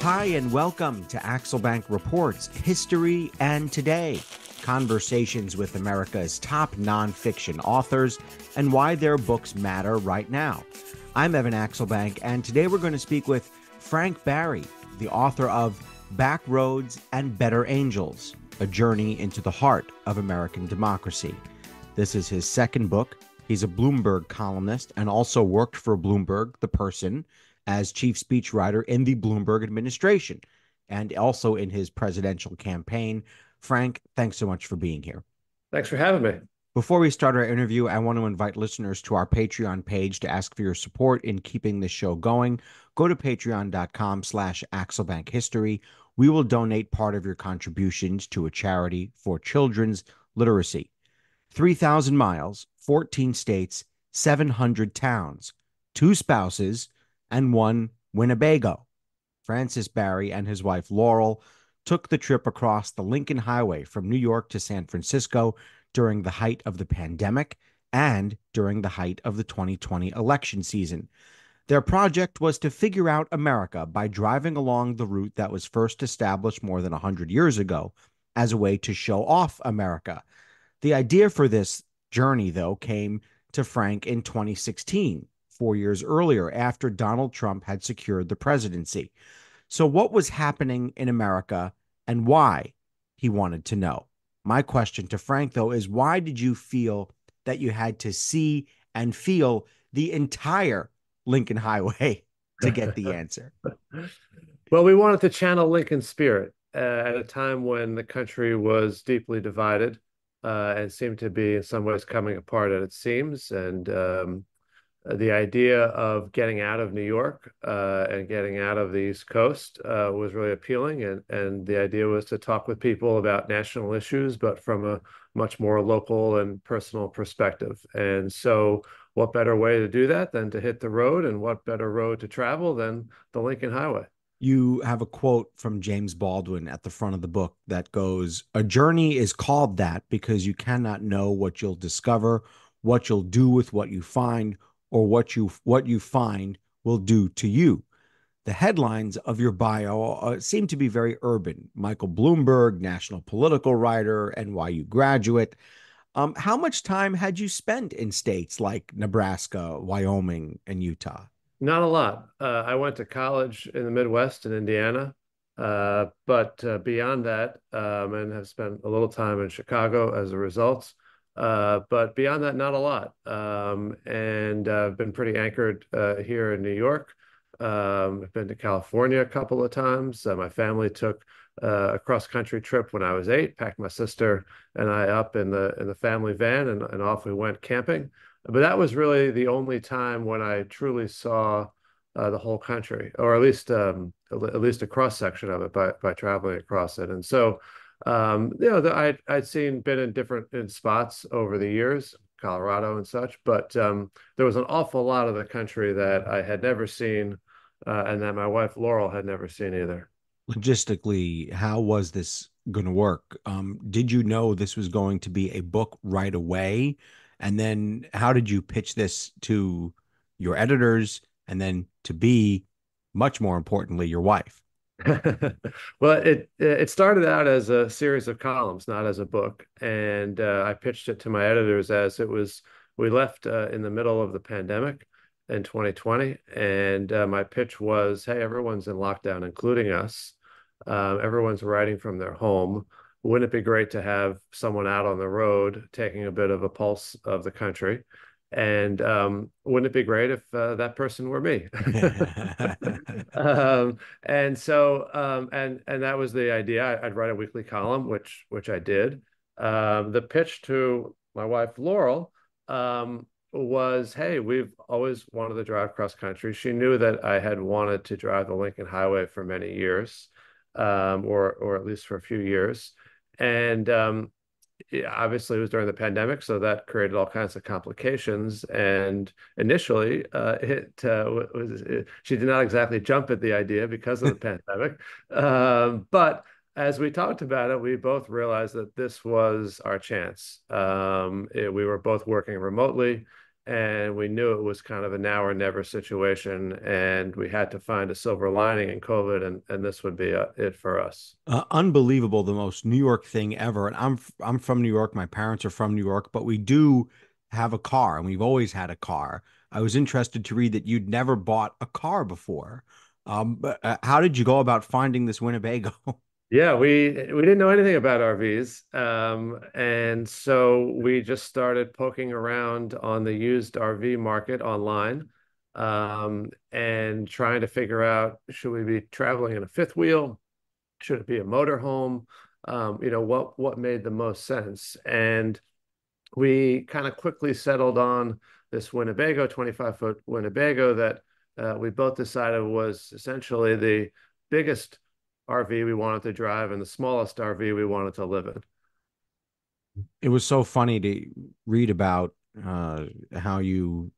Hi, and welcome to Axelbank Reports History and Today. Conversations with America's top nonfiction authors and why their books matter right now. I'm Evan Axelbank, and today we're going to speak with Frank Barry, the author of Back Roads and Better Angels, A Journey into the Heart of American Democracy. This is his second book. He's a Bloomberg columnist and also worked for Bloomberg, the person, as chief speechwriter in the Bloomberg administration and also in his presidential campaign. Frank, thanks so much for being here. Thanks for having me. Before we start our interview, I want to invite listeners to our Patreon page to ask for your support in keeping this show going. Go to patreon.com/AxelbankHistory. We will donate part of your contributions to a charity for children's literacy. 3,000 miles, 14 states, 700 towns, 2 spouses, and 1 Winnebago. Francis Barry and his wife Laurel took the trip across the Lincoln Highway from New York to San Francisco during the height of the pandemic and during the height of the 2020 election season. Their project was to figure out America by driving along the route that was first established more than 100 years ago as a way to show off America. The idea for this journey, though, came to Frank in 2016, 4 years earlier, after Donald Trump had secured the presidency. So, what was happening in America and why? He wanted to know. My question to Frank, though, is why did you feel that you had to see and feel the entire Lincoln Highway to get the answer? Well, we wanted to channel Lincoln spirit at a time when the country was deeply divided and seemed to be in some ways coming apart at its seams. And the idea of getting out of New York and getting out of the East Coast was really appealing. And the idea was to talk with people about national issues, but from a much more local and personal perspective. And so, what better way to do that than to hit the road? And what better road to travel than the Lincoln Highway? You have a quote from James Baldwin at the front of the book that goes, "A journey is called that because you cannot know what you'll discover, what you'll do with what you find, or what you find will do to you." The headlines of your bio seem to be very urban. Michael Bloomberg, national political writer, NYU graduate. How much time had you spent in states like Nebraska, Wyoming, and Utah? Not a lot. I went to college in the Midwest in Indiana, but beyond that, and have spent a little time in Chicago as a result. But beyond that, not a lot. And I've been pretty anchored here in New York. I've been to California a couple of times. My family took a cross-country trip when I was 8, packed my sister and I up in the family van, and off we went camping. But that was really the only time when I truly saw the whole country, or at least a cross section of it by traveling across it. And so, I'd been in different spots over the years, Colorado and such, but there was an awful lot of the country that I had never seen, and that my wife Laurel had never seen either. Logistically, how was this going to work? Did you know this was going to be a book right away? And then how did you pitch this to your editors and then to be, much more importantly, your wife? Well, it started out as a series of columns, not as a book, and I pitched it to my editors as it was. We left in the middle of the pandemic in 2020, and my pitch was, "Hey, everyone's in lockdown, including us. Everyone's writing from their home. Wouldn't it be great to have someone out on the road taking a bit of a pulse of the country? And wouldn't it be great if that person were me?" And so and that was the idea. I'd write a weekly column, which I did. The pitch to my wife Laurel was, "Hey, we've always wanted to drive cross country." She knew that I had wanted to drive the Lincoln Highway for many years, or at least for a few years, and yeah, obviously it was during the pandemic, so that created all kinds of complications. And initially, she did not exactly jump at the idea because of the pandemic. But as we talked about it, we both realized that this was our chance. We were both working remotely, and we knew it was kind of a now or never situation, and we had to find a silver lining in COVID, and this would be it for us. Unbelievable, the most New York thing ever. And I'm from New York. My parents are from New York, but we do have a car, and we've always had a car. I was interested to read that you'd never bought a car before. But how did you go about finding this Winnebago? Yeah, we didn't know anything about RVs, and so we just started poking around on the used RV market online, and trying to figure out, should we be traveling in a fifth wheel? Should it be a motorhome? What made the most sense? And we kind of quickly settled on this Winnebago, 25-foot Winnebago that we both decided was essentially the biggest RV we wanted to drive and the smallest RV we wanted to live in. It was so funny to read about how you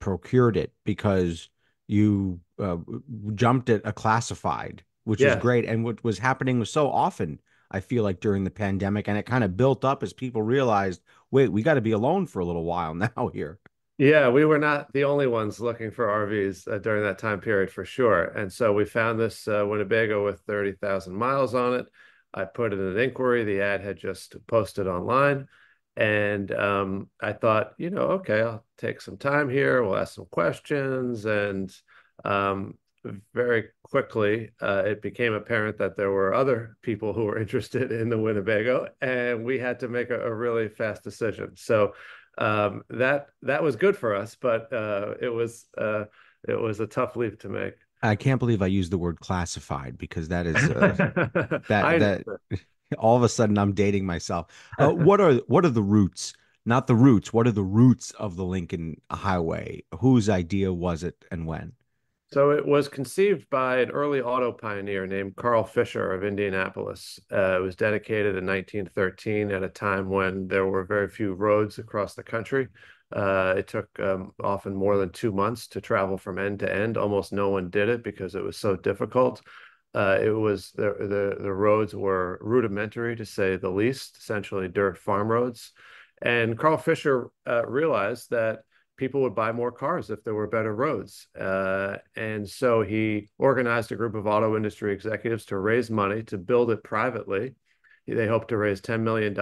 procured it because you jumped at a classified, which is Yeah, great. And what was happening was so often, I feel like during the pandemic, and it kind of built up as people realized, wait, we got to be alone for a little while now here. yeah, we were not the only ones looking for RVs during that time period for sure. And so we found this Winnebago with 30,000 miles on it. I put in an inquiry. The ad had just posted online. And I thought, okay, I'll take some time here. We'll ask some questions. And um, very quickly, it became apparent that there were other people who were interested in the Winnebago. And we had to make a really fast decision. So that was good for us, but it was a tough leap to make. I can't believe I used the word classified because that is I that all of a sudden I'm dating myself. What are the roots? Not the roots. What are the roots of the Lincoln Highway? Whose idea was it and when? So it was conceived by an early auto pioneer named Carl Fisher of Indianapolis. It was dedicated in 1913 at a time when there were very few roads across the country. It took often more than 2 months to travel from end to end. Almost no one did it because it was so difficult. It was the roads were rudimentary to say the least, essentially dirt farm roads. And Carl Fisher realized that people would buy more cars if there were better roads. And so he organized a group of auto industry executives to raise money to build it privately. They hoped to raise $10 million.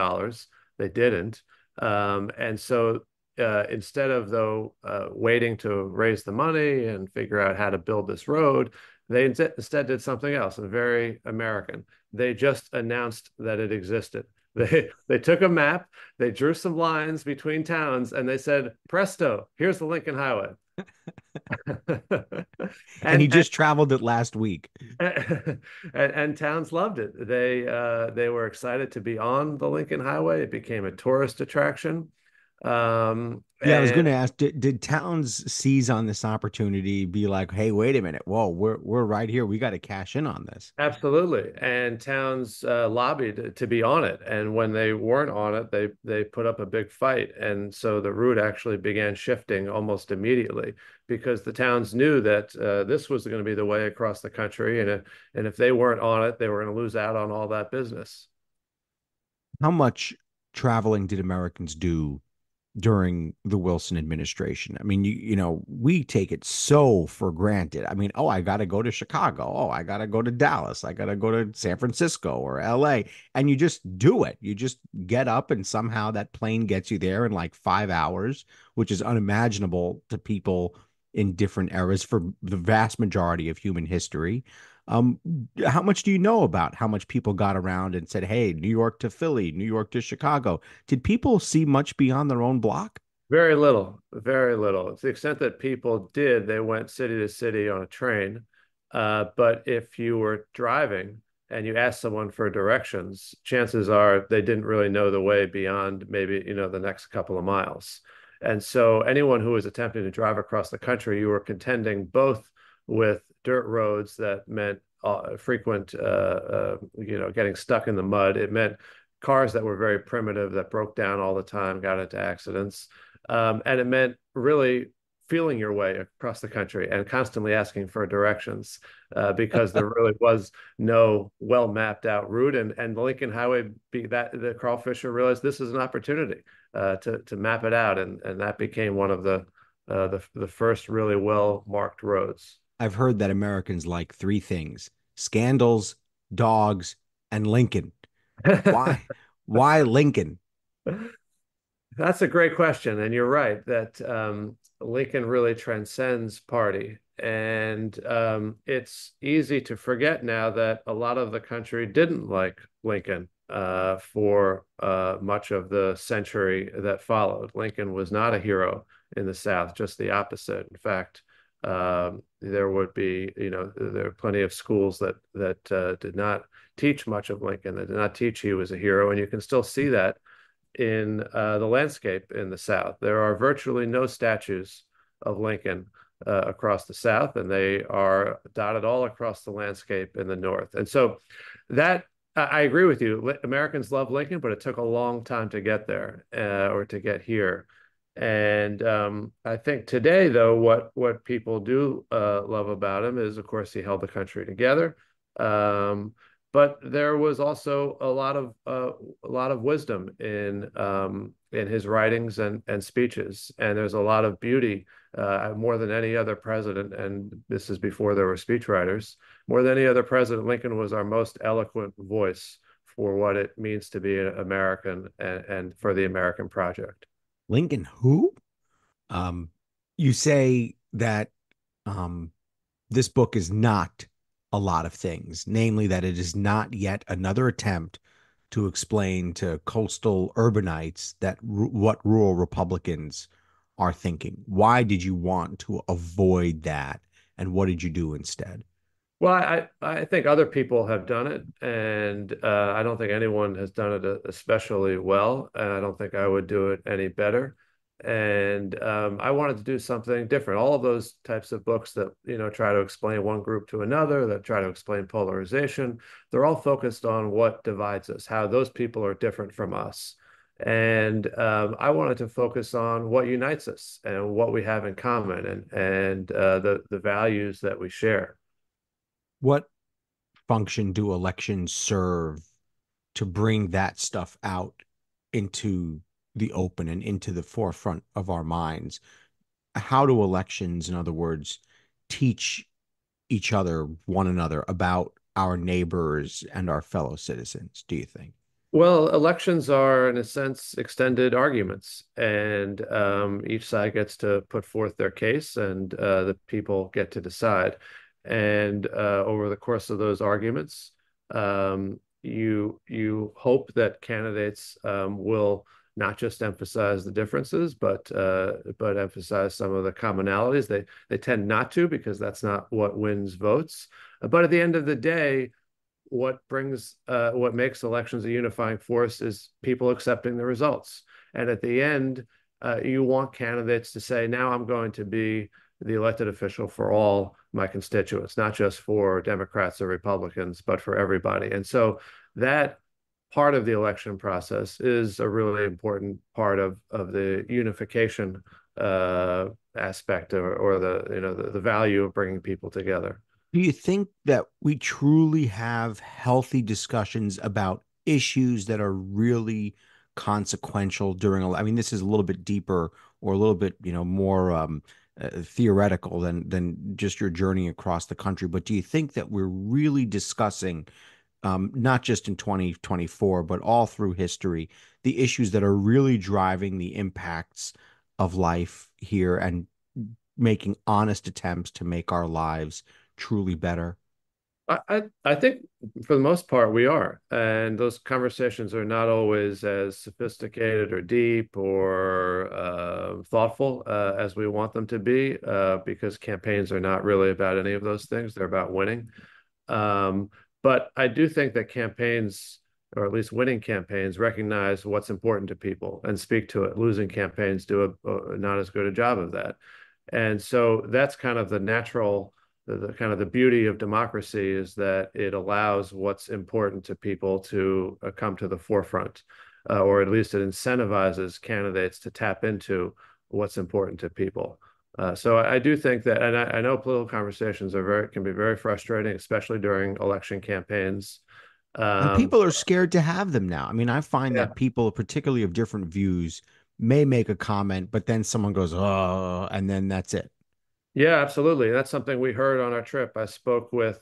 They didn't. And so instead of, though, waiting to raise the money and figure out how to build this road, they instead did something else, and very American. They just announced that it existed. They took a map, they drew some lines between towns, and they said, "Presto, here's the Lincoln Highway." And he and and just traveled it last week. and towns loved it. They were excited to be on the Lincoln Highway. It became a tourist attraction. Yeah, I was going And to ask, did towns seize on this opportunity, be like, hey, wait a minute, whoa, we're right here. We got to cash in on this. Absolutely. And towns lobbied to be on it. And when they weren't on it, they put up a big fight. And so the route actually began shifting almost immediately because the towns knew that this was going to be the way across the country. And if they weren't on it, they were going to lose out on all that business. How much traveling did Americans do during the Wilson administration? I mean, we take it so for granted. I mean, oh, I got to go to Chicago. Oh, I got to go to Dallas. I got to go to San Francisco or LA. And you just do it. You just get up and somehow that plane gets you there in like 5 hours, which is unimaginable to people in different eras for the vast majority of human history. Um, how much do you know about how much people got around and said, hey, New York to Philly, New York to Chicago? Did people see much beyond their own block? Very little, very little. To the extent that people did, they went city to city on a train. But if you were driving and you asked someone for directions, chances are they didn't really know the way beyond maybe, the next couple of miles. And so anyone who was attempting to drive across the country, you were contending both with dirt roads that meant frequent, getting stuck in the mud. It meant cars that were very primitive that broke down all the time, got into accidents. And it meant really feeling your way across the country and constantly asking for directions because there really was no well mapped out route. And the Lincoln Highway, that the Carl Fisher realized this is an opportunity to map it out, and that became one of the first really well marked roads. I've heard that Americans like three things: scandals, dogs, and Lincoln. Why? Why Lincoln? That's a great question, and you're right that Lincoln really transcends party. And it's easy to forget now that a lot of the country didn't like Lincoln for much of the century that followed. Lincoln was not a hero in the South, just the opposite. In fact, there would be, there are plenty of schools that did not teach much of Lincoln, that did not teach he was a hero, and you can still see that in the landscape in the South. There are virtually no statues of Lincoln across the South, and they are dotted all across the landscape in the North. And so that I agree with you. Americans love Lincoln, but it took a long time to get there or to get here. And I think today, though, what people do love about him is, of course, he held the country together. Um, but there was also a lot of wisdom in his writings and speeches, and there's a lot of beauty more than any other president. And this is before there were speechwriters. More than any other president, Lincoln was our most eloquent voice for what it means to be an American and for the American project. Lincoln who? Um, you say that um, this book is not a lot of things, namely that it is not yet another attempt to explain to coastal urbanites that what rural Republicans are thinking. Why did you want to avoid that, and what did you do instead? Well, I think other people have done it, and I don't think anyone has done it especially well, and I don't think I would do it any better. And I wanted to do something different. All of those types of books that, try to explain one group to another, that try to explain polarization, they're all focused on what divides us, how those people are different from us. And I wanted to focus on what unites us and what we have in common and the values that we share. What function do elections serve to bring that stuff out into the open and into the forefront of our minds? How do elections, in other words, teach each other, one another, about our neighbors and our fellow citizens, do you think? Well, elections are, in a sense, extended arguments, and each side gets to put forth their case, and the people get to decide. And over the course of those arguments, you hope that candidates will not just emphasize the differences, but emphasize some of the commonalities. They tend not to because that's not what wins votes. But at the end of the day, what makes elections a unifying force is people accepting the results. And at the end, you want candidates to say, now I'm going to be the elected official for all my constituents, not just for Democrats or Republicans, but for everybody. And so that part of the election process is a really important part of the unification aspect or the value of bringing people together. Do you think that we truly have healthy discussions about issues that are really consequential during? I mean, this is a little bit deeper or a little bit, more theoretical than just your journey across the country. But do you think that we're really discussing, not just in 2024, but all through history, the issues that are really driving the impacts of life here and making honest attempts to make our lives truly better? I think for the most part we are, and those conversations are not always as sophisticated or deep or thoughtful as we want them to be, because campaigns are not really about any of those things. They're about winning. Um, but I do think that campaigns, or at least winning campaigns, recognize what's important to people and speak to it. Losing campaigns do a not as good a job of that. And so that's kind of the natural, the kind of the beauty of democracy is that it allows what's important to people to come to the forefront, or at least it incentivizes candidates to tap into what's important to people. So I do think that, and I know political conversations can be very frustrating, especially during election campaigns. And Um, people are scared to have them now. I mean, I find yeah, that people, particularly of different views, may make a comment, but then someone goes, oh, and then that's it. Yeah, absolutely. That's something we heard on our trip. I spoke with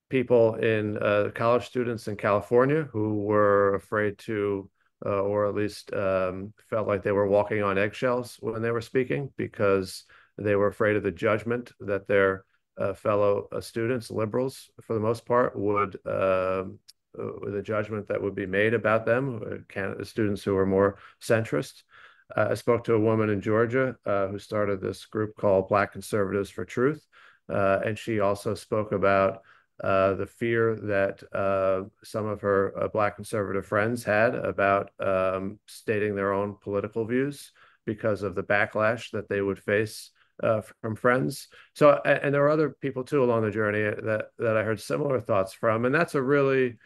people in college students in California who were afraid to, or at least felt like they were walking on eggshells when they were speaking because they were afraid of the judgment that their fellow students, liberals for the most part, would the judgment that would be made about them, students who are more centrist. I spoke to a woman in Georgia who started this group called Black Conservatives for Truth, and she also spoke about the fear that some of her Black conservative friends had about stating their own political views because of the backlash that they would face from friends. So, and there were other people too along the journey that I heard similar thoughts from, and that's a really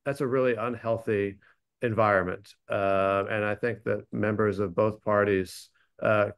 unhealthy environment. And I think that members of both parties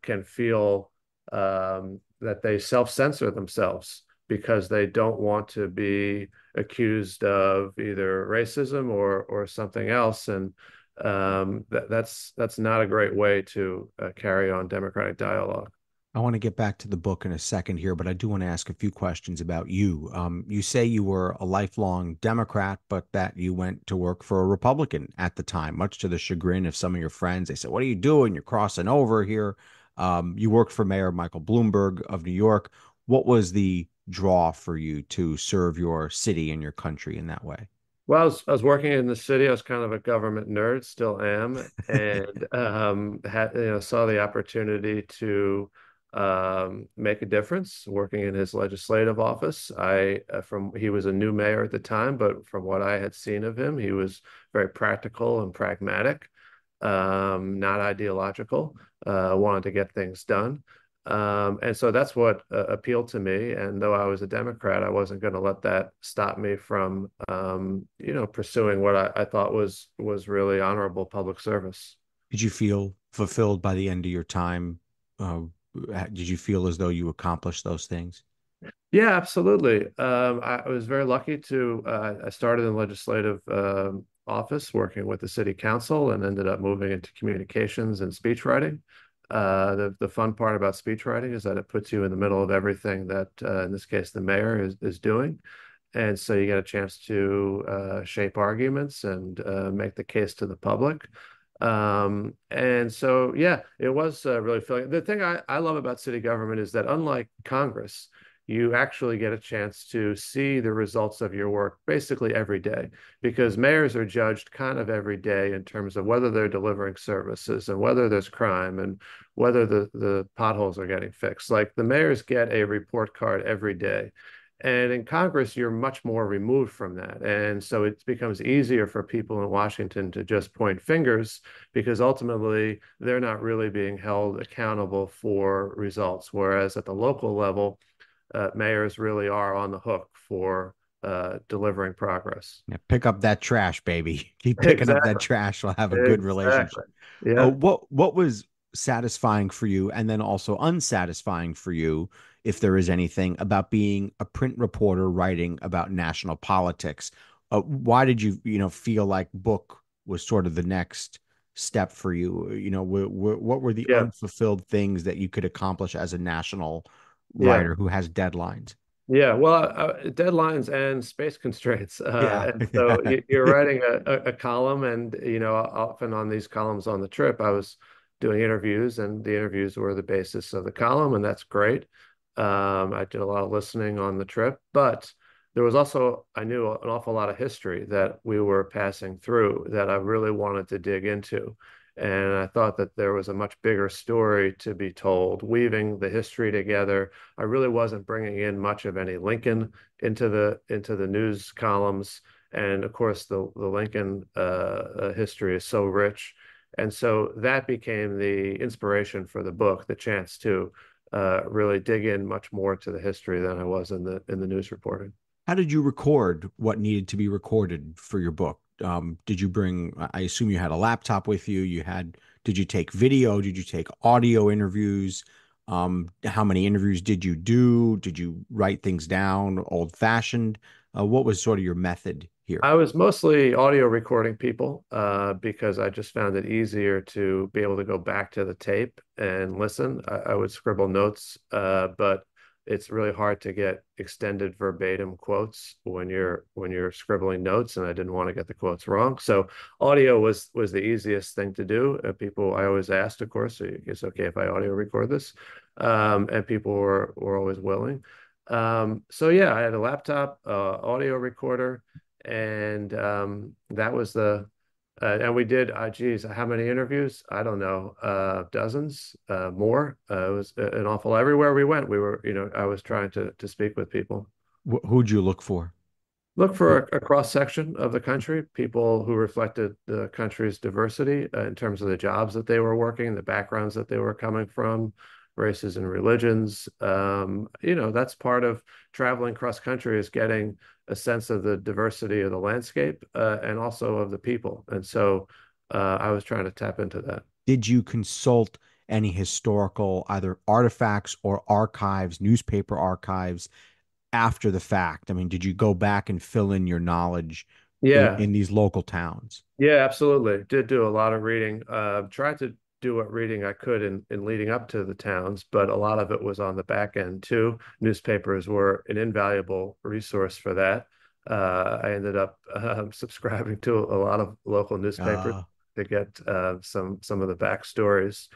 can feel that they self-censor themselves because they don't want to be accused of either racism or something else. And that's not a great way to carry on democratic dialogue. I want to get back to the book in a second here, but I do want to ask a few questions about you. You say you were a lifelong Democrat, but that you went to work for a Republican at the time, much to the chagrin of some of your friends. They said, "What are you doing? You're crossing over here." You worked for Mayor Michael Bloomberg of New York. What was the draw for you to serve your city and your country in that way? Well, I was working in the city. I was kind of a government nerd, still am, and saw the opportunity to make a difference working in his legislative office. From he was a new mayor at the time, but from what I had seen of him, he was very practical and pragmatic, not ideological. Wanted to get things done. And so that's what appealed to me. And though I was a Democrat, I wasn't going to let that stop me from, pursuing what I thought was really honorable public service. Did you feel fulfilled by the end of your time? Uh, did you feel as though you accomplished those things? Yeah, absolutely. I was very lucky to. I started in legislative office working with the city council and ended up moving into communications and speech writing. The fun part about speech writing is that it puts you in the middle of everything that, in this case, the mayor is doing. And so you get a chance to shape arguments and make the case to the public. And so, yeah, it was really filling. The thing I love about city government is that unlike Congress, you actually get a chance to see the results of your work basically every day because mayors are judged kind of every day in terms of whether they're delivering services and whether there's crime and whether the potholes are getting fixed. Like the mayors get a report card every day. And in Congress, you're much more removed from that. And so it becomes easier for people in Washington to just point fingers because ultimately they're not really being held accountable for results. Whereas at the local level, mayors really are on the hook for delivering progress. Yeah, pick up that trash, baby. Keep picking up that Exactly. trash. We'll have a good Exactly. relationship. Yeah. What was satisfying for you, and then also unsatisfying for you, if there is anything, about being a print reporter writing about national politics? Why did you feel like book was sort of the next step for you? What were the Yeah. unfulfilled things that you could accomplish as a national Yeah. writer who has deadlines? Yeah, well, deadlines and space constraints. Yeah, And so yeah. you're writing a column, and often on these columns on the trip, I was doing interviews, and the interviews were the basis of the column, and that's great. I did a lot of listening on the trip, but there was also, I knew an awful lot of history that we were passing through that I really wanted to dig into. And I thought that there was a much bigger story to be told, weaving the history together. I really wasn't bringing in much of any Lincoln into the news columns, and of course the Lincoln history is so rich, and so that became the inspiration for the book, the chance to really dig in much more to the history than I was in the news reporting. How did you record what needed to be recorded for your book? Did you bring, I assume you had a laptop with you. Did you take video? Did you take audio interviews? How many interviews did you do? Did you write things down old fashioned? What was sort of your method here? I was mostly audio recording people because I just found it easier to be able to go back to the tape and listen. I would scribble notes, but it's really hard to get extended verbatim quotes when you're scribbling notes, and I didn't want to get the quotes wrong. So audio was the easiest thing to do. People I always asked, of course, it's okay if I audio record this, and people were always willing. So yeah, I had a laptop, audio recorder, and that was the and we did geez, how many interviews? I don't know, dozens, more. It was an awful everywhere we went. We were, I was trying to speak with people. Who'd you look for? Look for Who- a cross section of the country, people who reflected the country's diversity in terms of the jobs that they were working, the backgrounds that they were coming from, races and religions. That's part of traveling cross country is getting a sense of the diversity of the landscape and also of the people. And so I was trying to tap into that. Did you consult any historical either artifacts or archives, newspaper archives after the fact? I mean, did you go back and fill in your knowledge Yeah, in these local towns? yeah, absolutely. Did do a lot of reading. Tried to do what reading I could in leading up to the towns, but a lot of it was on the back end too. Newspapers were an invaluable resource for that. I ended up subscribing to a lot of local newspapers Uh, to get some of the backstories,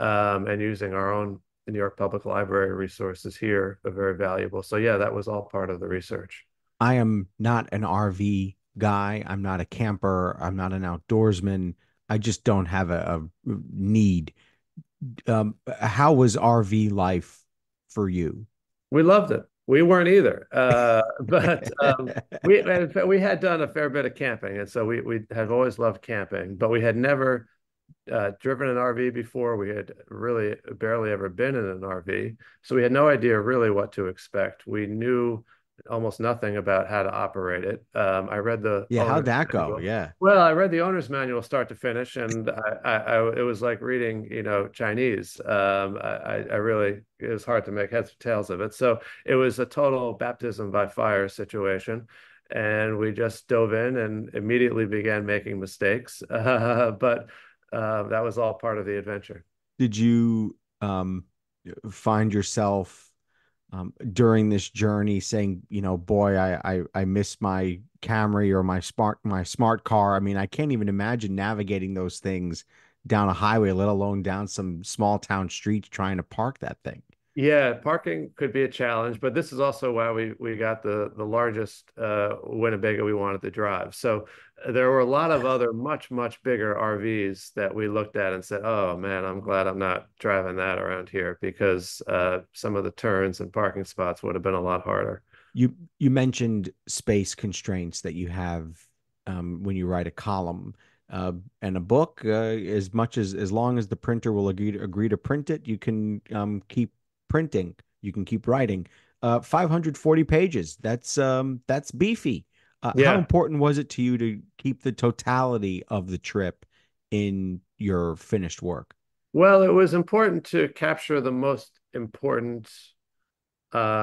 and using our own New York Public Library resources here are very valuable. So yeah, that was all part of the research. I am not an RV guy. I'm not a camper. I'm not an outdoorsman. I just don't have a need. How was RV life for you? We loved it. We weren't either, but we had done a fair bit of camping, and so we had always loved camping, but we had never driven an RV before. We had really barely ever been in an RV, so we had no idea really what to expect. We knew almost nothing about how to operate it. I read the Yeah, how'd owner's that go? manual. Yeah. Well, I read the owner's manual start to finish, and it was like reading, Chinese. I really, it was hard to make heads or tails of it. So it was a total baptism by fire situation. And we just dove in and immediately began making mistakes. But that was all part of the adventure. Did you find yourself during this journey saying, boy, I miss my Camry or my smart car. I mean, I can't even imagine navigating those things down a highway, let alone down some small town streets trying to park that thing. Yeah, parking could be a challenge, but this is also why we got the largest Winnebago we wanted to drive. So there were a lot of other much bigger RVs that we looked at and said, "Oh man, I'm glad I'm not driving that around here because some of the turns and parking spots would have been a lot harder." You mentioned space constraints that you have when you write a column and a book. As long as the printer will agree to print it, you can keep printing. You can keep writing. 540 pages. That's beefy. How Yeah. important was it to you to keep the totality of the trip in your finished work? Well, it was important to capture the most important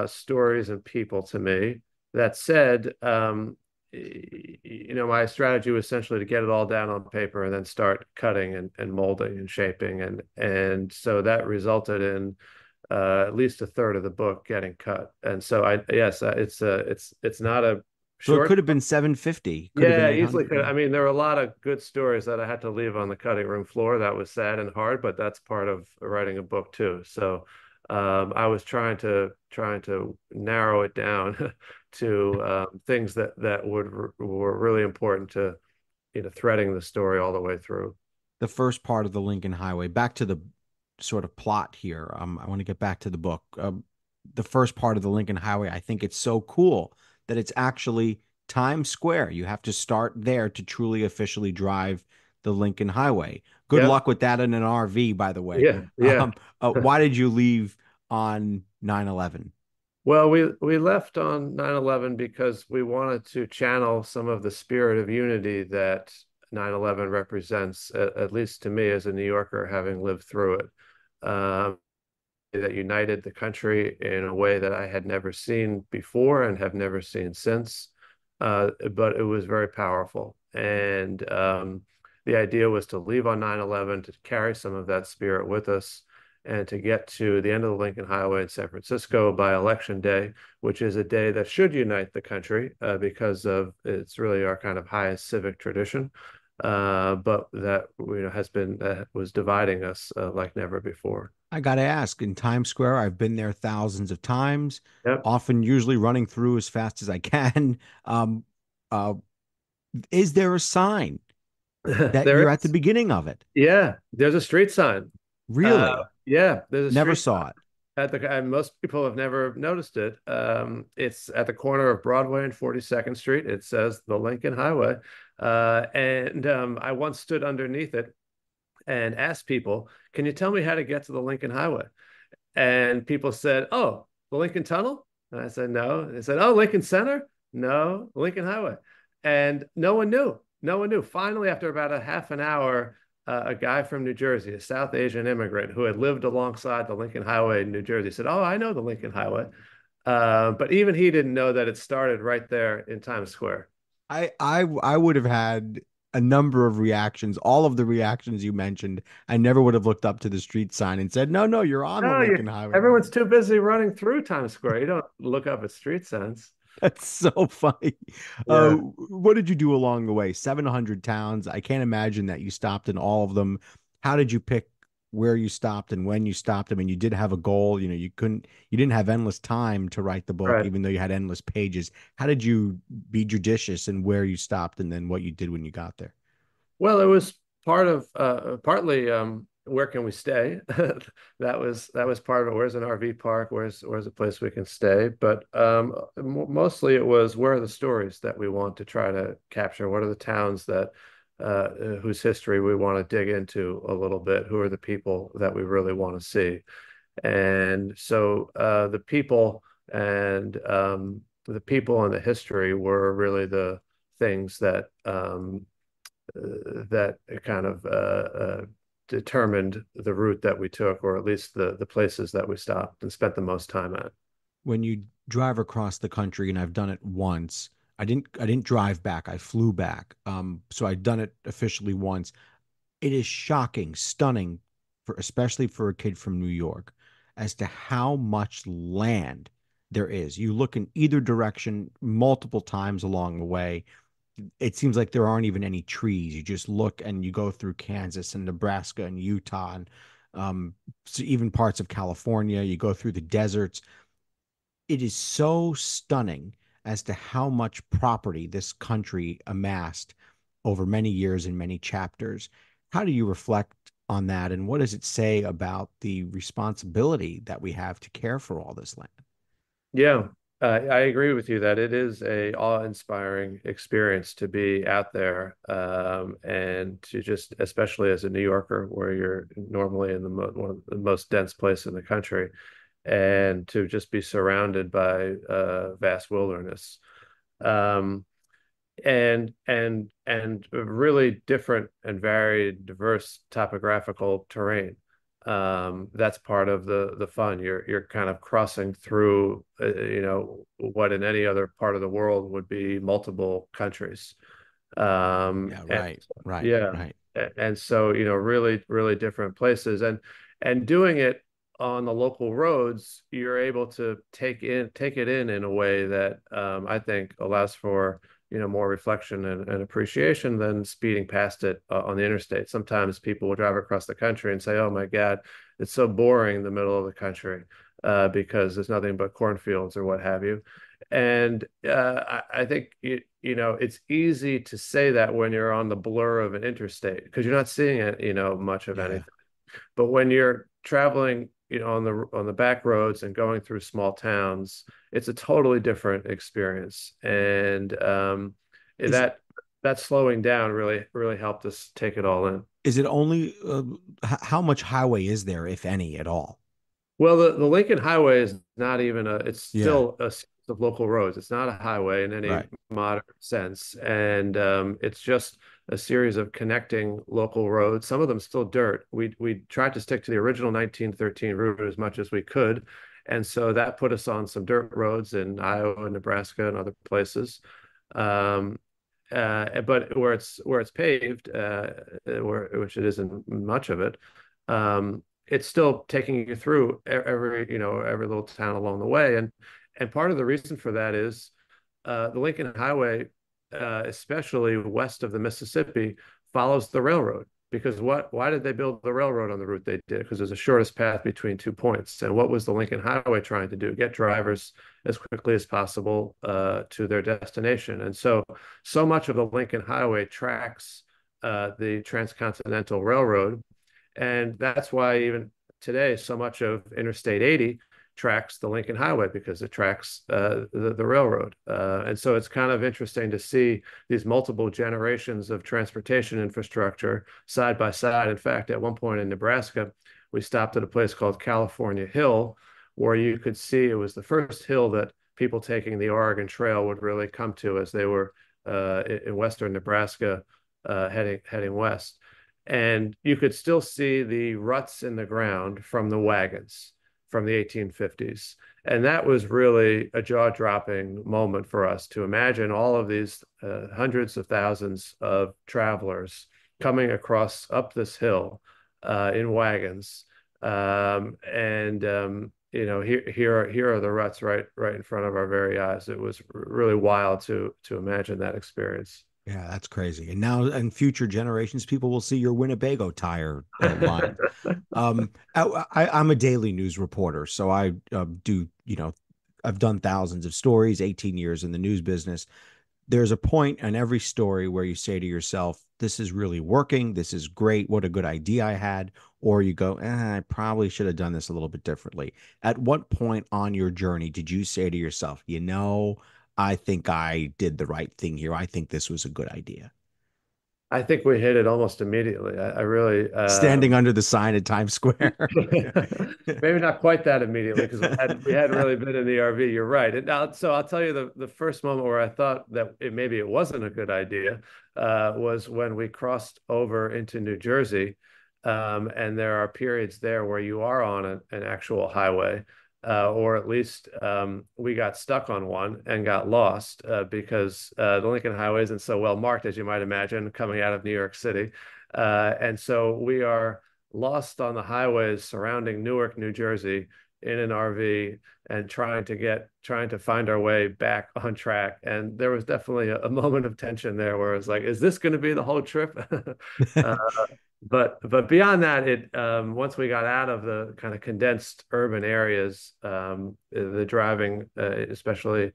stories and people to me. That said, my strategy was essentially to get it all down on paper and then start cutting and molding and shaping, and so that resulted in at least a third of the book getting cut. And so yes, it's not a So it short. could have been 750, could have been Yeah, easily 800. could. Yeah. I mean, there were a lot of good stories that I had to leave on the cutting room floor. That was sad and hard, but that's part of writing a book too. So, I was trying to narrow it down to things that were really important to, threading the story all the way through. The first part of the Lincoln Highway. Back to the sort of plot here. I want to get back to the book. The first part of the Lincoln Highway, I think it's so cool that it's actually Times Square. You have to start there to truly officially drive the Lincoln Highway. Good Yep. luck with that in an RV, by the way. Yeah. Yeah. Why did you leave on 9/11? Well, we left on 9/11 because we wanted to channel some of the spirit of unity that 9/11 represents, at least to me as a New Yorker, having lived through it. That united the country in a way that I had never seen before and have never seen since. but it was very powerful. And the idea was to leave on 9/11, to carry some of that spirit with us, and to get to the end of the Lincoln Highway in San Francisco by Election Day, which is a day that should unite the country because of it's really our kind of highest civic tradition. But that has been that was dividing us like never before. I got to ask, in Times Square, I've been there thousands of times, Yep. often usually running through as fast as I can. Um, uh, is there a sign that There you're at the is. beginning of it? Yeah, there's a street sign. Really? Yeah, there's a Never street saw it. at the, and most people have never noticed it. It's at the corner of Broadway and 42nd Street. It says the Lincoln Highway. And I once stood underneath it and asked people, "Can you tell me how to get to the Lincoln Highway?" And people said, "Oh, the Lincoln Tunnel?" And I said, "No." And they said, "Oh, Lincoln Center?" "No, Lincoln Highway." And no one knew. No one knew. Finally, after about a half an hour, a guy from New Jersey, a South Asian immigrant who had lived alongside the Lincoln Highway in New Jersey, said, "Oh, I know the Lincoln Highway." But even he didn't know that it started right there in Times Square. I would have had a number of reactions, all of the reactions you mentioned. I never would have looked up to the street sign and said, "No, no, you're on the No, Lincoln Highway." everyone's too busy running through Times Square. You don't look up at street signs. That's so funny. Yeah. What did you do along the way? 700 towns. I can't imagine that you stopped in all of them. How did you pick where you stopped and when you stopped? I mean, you did have a goal. You didn't have endless time to write the book, Right. even though you had endless pages. How did you be judicious in where you stopped and then what you did when you got there? Well, it was part of partly where can we stay? That was part of it. Where's an RV park? Where's a place we can stay? But mostly it was where are the stories that we want to try to capture? What are the towns that whose history we want to dig into a little bit? Who are the people that we really want to see? And so the people and the history were really the things that kind of determined the route that we took, or at least the places that we stopped and spent the most time at. When you drive across the country, and I've done it once, I didn't drive back. I flew back. So I'd done it officially once. It is shocking, stunning, for especially for a kid from New York, as to how much land there is. You look in either direction multiple times along the way. It seems like there aren't even any trees. You just look and you go through Kansas and Nebraska and Utah and so even parts of California. You go through the deserts. It is so stunning as to how much property this country amassed over many years and many chapters. How do you reflect on that, and what does it say about the responsibility that we have to care for all this land? Yeah, I agree with you that it is a awe-inspiring experience to be out there, and to just, especially as a New Yorker, where you're normally in one of the most dense place in the country, and to just be surrounded by vast wilderness. Um, and a really different and varied, diverse topographical terrain. That's part of the fun. You're kind of crossing through, what in any other part of the world would be multiple countries. Yeah, And right, right, yeah, right. and so really, really different places, and doing it on the local roads, you're able to take it in a way that I think allows for more reflection and appreciation than speeding past it on the interstate. Sometimes people will drive across the country and say, "Oh my God, it's so boring in the middle of the country because there's nothing but cornfields or what have you." And I think it's easy to say that when you're on the blur of an interstate because you're not seeing it, much of Yeah. anything. But when you're traveling, on the back roads and going through small towns, it's a totally different experience. And Is that slowing down really, really helped us take it all in. is it only how much highway is there, if any, at all? Well, the Lincoln Highway is not even it's Yeah, still a series of local roads. It's not a highway in any right. modern sense. And it's just a series of connecting local roads, some of them still dirt. We tried to stick to the original 1913 route as much as we could. And so that put us on some dirt roads in Iowa, Nebraska, and other places. Um, but where it's paved, which it isn't much of it, it's still taking you through every little town along the way, and part of the reason for that is the Lincoln Highway, especially west of the Mississippi, follows the railroad. Because why did they build the railroad on the route they did? Because it was the shortest path between 2 points. And what was the Lincoln Highway trying to do? Get drivers as quickly as possible to their destination. And so much of the Lincoln Highway tracks the Transcontinental Railroad, and that's why even today, so much of Interstate 80 tracks the Lincoln Highway because it tracks the railroad. And so it's kind of interesting to see these multiple generations of transportation infrastructure side by side. In fact, at one point in Nebraska, we stopped at a place called California Hill, where you could see it was the first hill that people taking the Oregon Trail would really come to as they were in western Nebraska heading west. And you could still see the ruts in the ground from the wagons from the 1850s. And that was really a jaw-dropping moment for us to imagine all of these hundreds of thousands of travelers coming across up this hill in wagons. Here are the ruts right in front of our very eyes. It was really wild to imagine that experience. Yeah, that's crazy. And now in future generations, people will see your Winnebago tire line. I'm a daily news reporter, so I I've done thousands of stories, 18 years in the news business. There's a point in every story where you say to yourself, this is really working. This is great. What a good idea I had. Or you go, I probably should have done this a little bit differently. At what point on your journey did you say to yourself, I think I did the right thing here. I think this was a good idea. I think we hit it almost immediately. I really, Standing under the sign at Times Square. maybe not quite that immediately because we hadn't really been in the RV. You're right. And now, so I'll tell you the first moment where I thought that maybe it wasn't a good idea was when we crossed over into New Jersey, and there are periods there where you are on an actual highway. Or at least we got stuck on one and got lost because the Lincoln Highway isn't so well marked as you might imagine coming out of New York City. And so we are lost on the highways surrounding Newark, New Jersey, in an RV and trying to find our way back on track. And there was definitely a moment of tension there where it's like, is this going to be the whole trip? uh, but beyond that, it once we got out of the kind of condensed urban areas, the driving, especially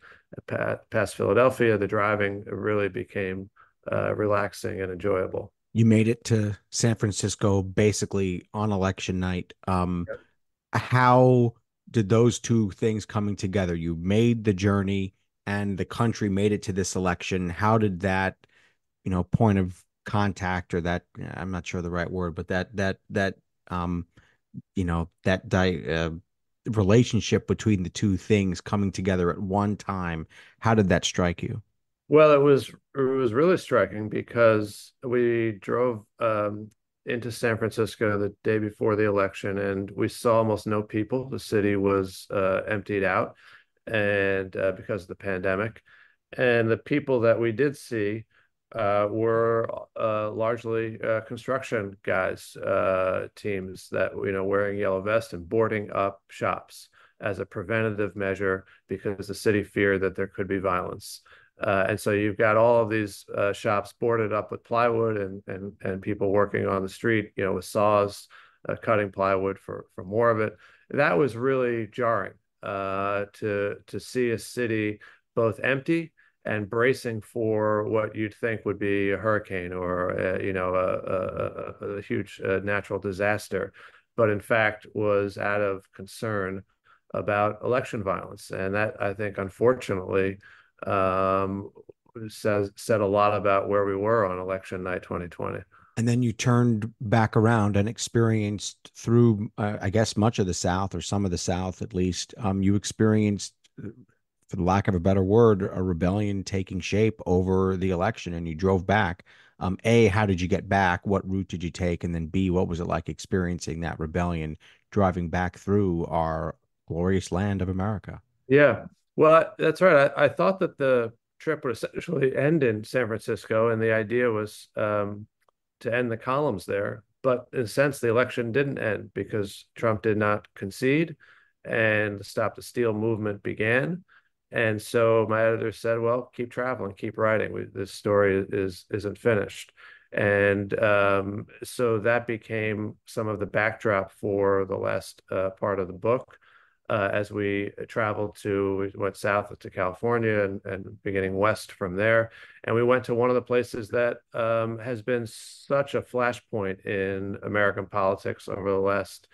past Philadelphia, the driving really became relaxing and enjoyable. You made it to San Francisco basically on election night. How did those two things coming together? You made the journey and the country made it to this election. How did that, point of contact or that, I'm not sure the right word, but um, that relationship between the two things coming together at one time, how did that strike you? Well, it was really striking because we drove into San Francisco the day before the election, and we saw almost no people. The city was emptied out, and because of the pandemic, and the people that we did see were largely construction guys, teams that wearing yellow vests and boarding up shops as a preventative measure because the city feared that there could be violence. And so you've got all of these shops boarded up with plywood and people working on the street, with saws, cutting plywood for more of it. That was really jarring to see a city both empty and bracing for what you'd think would be a hurricane or a huge natural disaster, but in fact was out of concern about election violence, and that I think unfortunately um, said a lot about where we were on election night 2020. And then you turned back around and experienced through, I guess, much of the South or some of the South at least. You experienced, for the lack of a better word, a rebellion taking shape over the election, and you drove back. A, how did you get back? What route did you take? And then B, what was it like experiencing that rebellion driving back through our glorious land of America? Yeah, well, that's right. I thought that trip would essentially end in San Francisco, and the idea was to end the columns there. But in a sense, the election didn't end because Trump did not concede and the Stop the Steal movement began. And so my editor said, well, keep traveling, keep writing. This story isn't finished. And so that became some of the backdrop for the last part of the book. As we traveled we went south to California and beginning west from there. And we went to one of the places that has been such a flashpoint in American politics over the last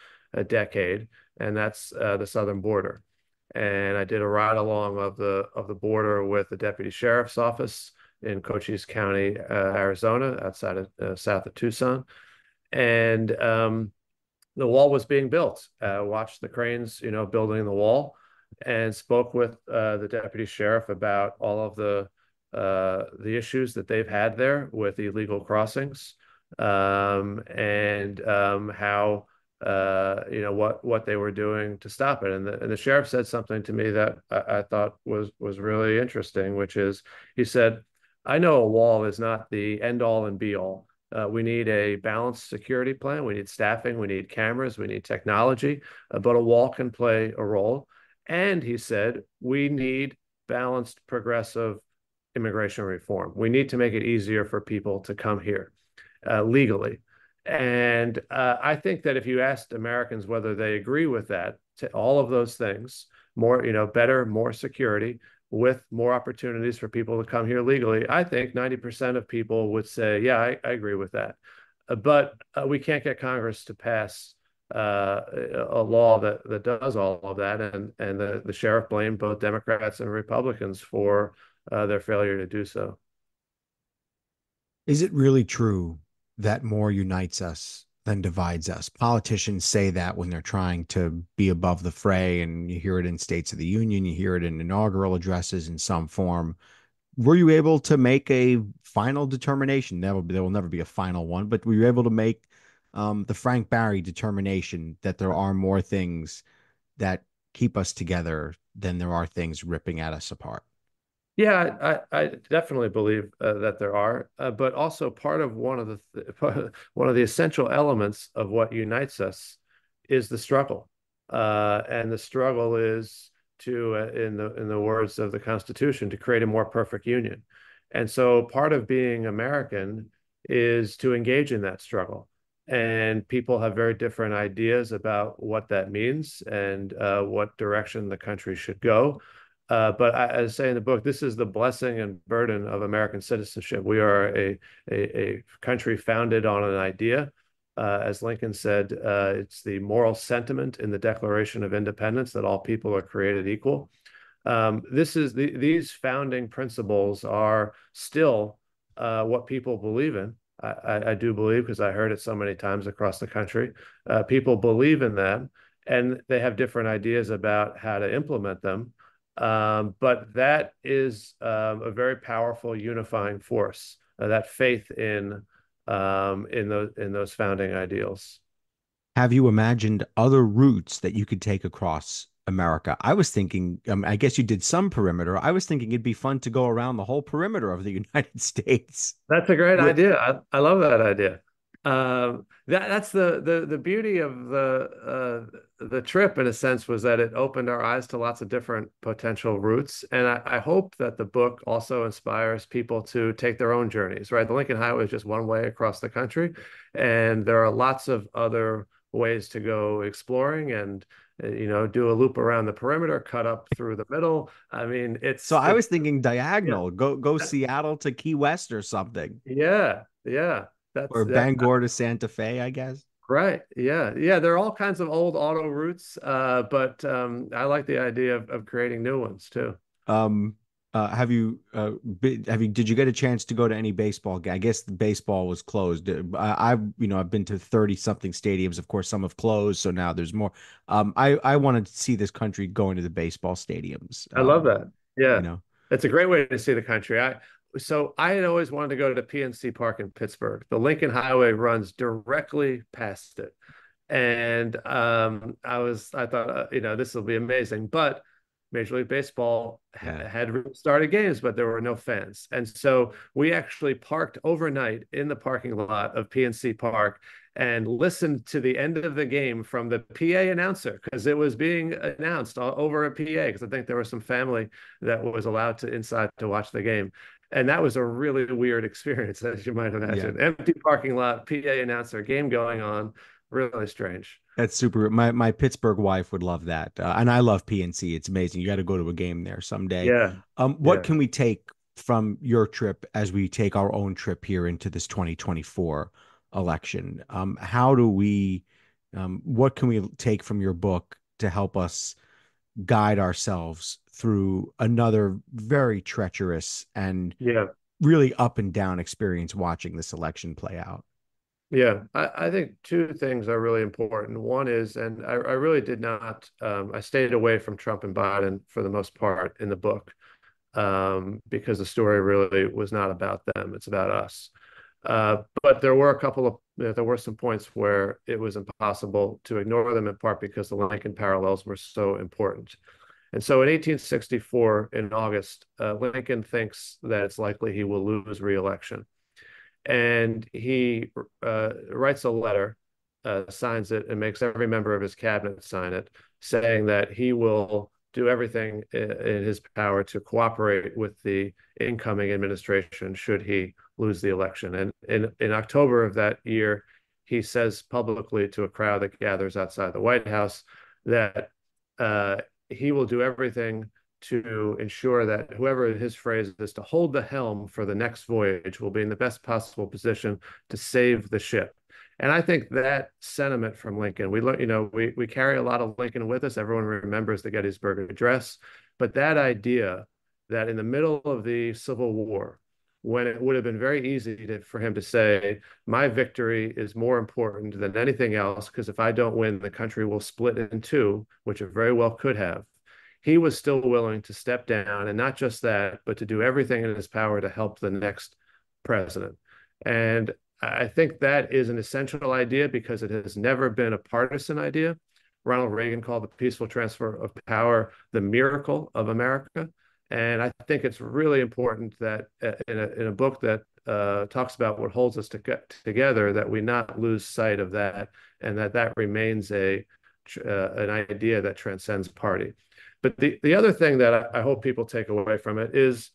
decade, and that's the southern border. And I did a ride along of the border with the deputy sheriff's office in Cochise County, Arizona, outside of south of Tucson. And the wall was being built. Watched the cranes, building the wall, and spoke with the deputy sheriff about all of the issues that they've had there with illegal crossings, and how what they were doing to stop it. And the sheriff said something to me that I thought was really interesting, which is he said, "I know a wall is not the end all and be all. We need a balanced security plan. We need staffing. We need cameras. We need technology, but a wall can play a role." And he said, we need balanced, progressive immigration reform. We need to make it easier for people to come here legally. And I think that if you asked Americans whether they agree with that, to all of those things, more, better, more security, with more opportunities for people to come here legally, I think 90% of people would say, yeah, I agree with that. But we can't get Congress to pass a law that does all of that. And the sheriff blamed both Democrats and Republicans for their failure to do so. Is it really true that more unites us than divides us? Politicians say that when they're trying to be above the fray, and you hear it in States of the Union, you hear it in inaugural addresses in some form. Were you able to make a final determination? There will never be a final one, but were you able to make the Frank Barry determination that there are more things that keep us together than there are things ripping at us apart? Yeah, I definitely believe that there are, but also part of one of the essential elements of what unites us is the struggle, and the struggle is to, in the words of the Constitution, to create a more perfect union. And so, part of being American is to engage in that struggle. And people have very different ideas about what that means and what direction the country should go. But as I say in the book, this is the blessing and burden of American citizenship. We are a country founded on an idea. As Lincoln said, it's the moral sentiment in the Declaration of Independence that all people are created equal. These founding principles are still what people believe in. I do believe, because I heard it so many times across the country. People believe in them, and they have different ideas about how to implement them. But that is a very powerful unifying force, that faith in those founding ideals. Have you imagined other routes that you could take across America? I was thinking, I guess you did some perimeter. I was thinking it'd be fun to go around the whole perimeter of the United States. That's a great With, idea. I love that idea. That's the beauty of the trip, in a sense, was that it opened our eyes to lots of different potential routes. And I hope that the book also inspires people to take their own journeys, right? The Lincoln Highway is just one way across the country, and there are lots of other ways to go exploring and do a loop around the perimeter, cut up through the middle. I mean, so I it's was thinking yeah. diagonal, go Seattle to Key West or something, Yeah, yeah. or That Bangor to Santa Fe, I guess. right. Yeah. Yeah. There are all kinds of old auto routes, but I like the idea of creating new ones too. Um, did you get a chance to go to any baseball game? I guess the baseball was closed. I've been to 30 something stadiums. Of course, some have closed, so now there's more. I wanted to see this country going to the baseball stadiums. I love that. You Yeah. know, It's a great way to see the country. I had always wanted to go to PNC Park in Pittsburgh. The Lincoln Highway runs directly past it. And I thought, this will be amazing. But Major League Baseball Yeah. had started games, but there were no fans. And so we actually parked overnight in the parking lot of PNC Park and listened to the end of the game from the PA announcer because it was being announced over a PA because I think there was some family that was allowed to inside to watch the game. And that was a really weird experience, as you might Yeah. imagine. Empty parking lot, PA announcer, game going on, really strange. That's super. My Pittsburgh wife would love that, and I love PNC. It's amazing. You got to go to a game there someday. Yeah, What yeah, can we take from your trip as we take our own trip here into this 2024 election? How do we? What can we take from your book to help us guide ourselves through another very treacherous and yeah. really up and down experience watching this election play out? Yeah, I think two things are really important. One is, and I really did not, I stayed away from Trump and Biden for the most part in the book because the story really was not about them. It's about us. But there were a couple of, there were some points where it was impossible to ignore them in part because the Lincoln parallels were so important. And so in 1864, in August, Lincoln thinks that it's likely he will lose re-election and he writes a letter, signs it, and makes every member of his cabinet sign it, saying that he will do everything in his power to cooperate with the incoming administration should he lose the election. And in October of that year, he says publicly to a crowd that gathers outside the White House that uh, he will do everything to ensure that whoever his phrase is to hold the helm for the next voyage will be in the best possible position to save the ship. And I think that sentiment from Lincoln, we learn, we carry a lot of Lincoln with us. Everyone remembers the Gettysburg Address, but that idea that in the middle of the Civil War, when it would have been very easy for him to say, my victory is more important than anything else, because if I don't win, the country will split in two, which it very well could have. He was still willing to step down, and not just that, but to do everything in his power to help the next president. And I think that is an essential idea because it has never been a partisan idea. Ronald Reagan called the peaceful transfer of power the miracle of America. And I think it's really important that in a book that talks about what holds us together, that we not lose sight of that, and that remains an idea that transcends party. But the other thing that I hope people take away from it is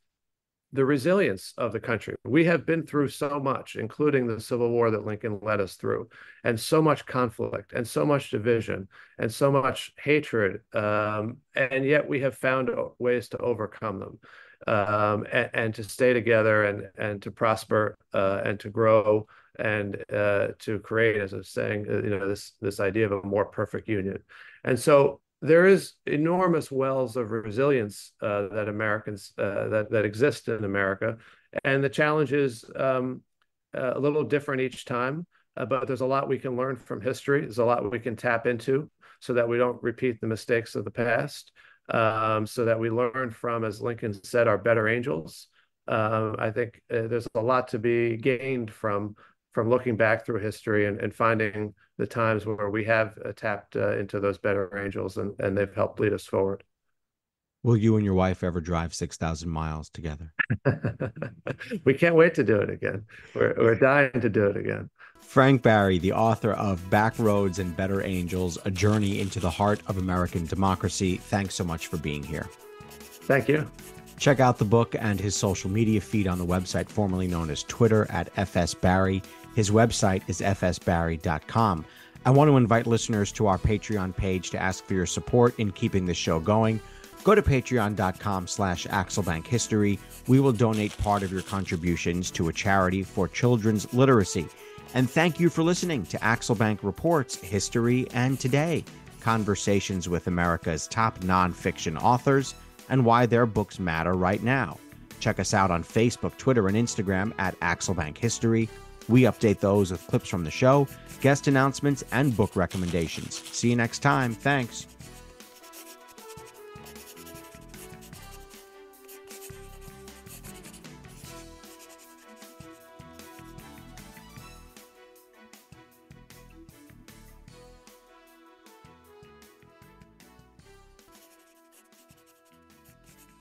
the resilience of the country. We have been through so much, including the Civil War that Lincoln led us through, and so much conflict, and so much division, and so much hatred. And yet we have found ways to overcome them, and to stay together, and to prosper, and to grow, and to create, as I was saying, this idea of a more perfect union. And so there is enormous wells of resilience that Americans that exist in America, and the challenge is a little different each time. But there's a lot we can learn from history. There's a lot we can tap into so that we don't repeat the mistakes of the past. So that we learn from, as Lincoln said, our better angels. I think there's a lot to be gained from looking back through history and finding the times where we have tapped into those better angels and they've helped lead us forward. Will you and your wife ever drive 6,000 miles together? We can't wait to do it again. We're dying to do it again. Frank Barry, the author of Back Roads and Better Angels, A Journey into the Heart of American Democracy. Thanks so much for being here. Thank you. Check out the book and his social media feed on the website formerly known as Twitter at FSBarry. His website is fsbarry.com. I want to invite listeners to our Patreon page to ask for your support in keeping this show going. Go to patreon.com/AxelBankHistory. We will donate part of your contributions to a charity for children's literacy. And thank you for listening to Axelbank Reports History and Today, conversations with America's top nonfiction authors and why their books matter right now. Check us out on Facebook, Twitter, and Instagram at Axelbank History. We update those with clips from the show, guest announcements, and book recommendations. See you next time. Thanks.